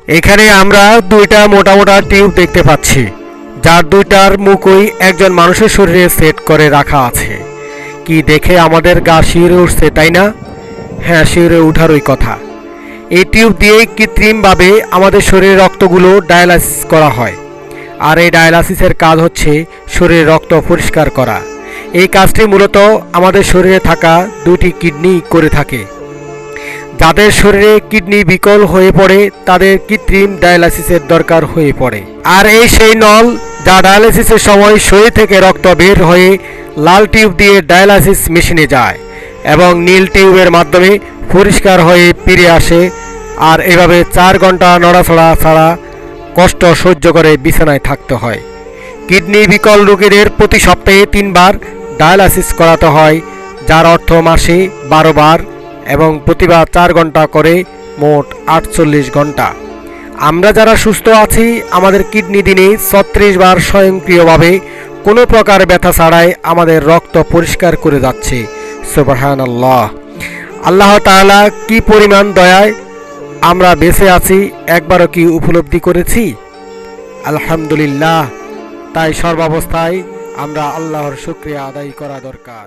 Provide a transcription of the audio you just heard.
এখানে আমরা দুইটা মোটা মোটা টিউব দেখতে পাচ্ছি, যার দুইটার মুখই একজন মানুষের শরীরে সেট করে রাখা আছে। কি দেখে আমাদের গা শিউরে উঠছে, তাই না? হ্যাঁ, শিউরে উঠারই কথা। এই টিউব দিয়েই কৃত্রিমভাবে আমাদের শরীরের রক্তগুলো ডায়ালাইসিস করা হয়। আর এই ডায়ালাইসিসের কাজ হচ্ছে শরীরের রক্ত পরিষ্কার করা। এই কাজটি মূলত আমাদের শরীরে থাকা দুটি কিডনি করে থাকে। যাদের শরীরে কিডনি বিকল হয়ে পড়ে তাদের কৃত্রিম ডায়ালাইসিসের দরকার হয়ে পড়ে। আর এই সেই নল যা ডায়ালাইসিসের সময় শরীর থেকে রক্ত বের হয়ে লাল টিউব দিয়ে ডায়ালাইসিস মেশিনে যায় এবং নীল টিউবের মাধ্যমে পরিষ্কার হয়ে ফিরে আসে। আর এভাবে 4 ঘন্টা নড়াচড়া ছাড়া কষ্ট সহ্য করে বিছানায় থাকতে হয়। কিডনি বিকল রোগীদের প্রতি সপ্তাহে 3 বার ডায়ালাইসিস করাতে হয়, যার অর্থ মাসে 12 বার এবং প্রতিবার 4 ঘন্টা করে মোট 48 ঘন্টা। আমরা যারা সুস্থ আছি আমাদের কিডনি দিনে 36 বার স্বয়ংক্রিয়ভাবে কোনো প্রকার ব্যথা ছাড়াই আমাদের রক্ত পরিষ্কার করে যাচ্ছে। সুবহানাল্লাহ। আল্লাহ তাআলা কি পরিমাণ দয়ায় আমরা বেঁচে আছি একবারও কি উপলব্ধি করেছি? আলহামদুলিল্লাহ। তাই সর্বাবস্থায় আমরা আল্লাহর শুকরিয়া আদায় করা দরকার।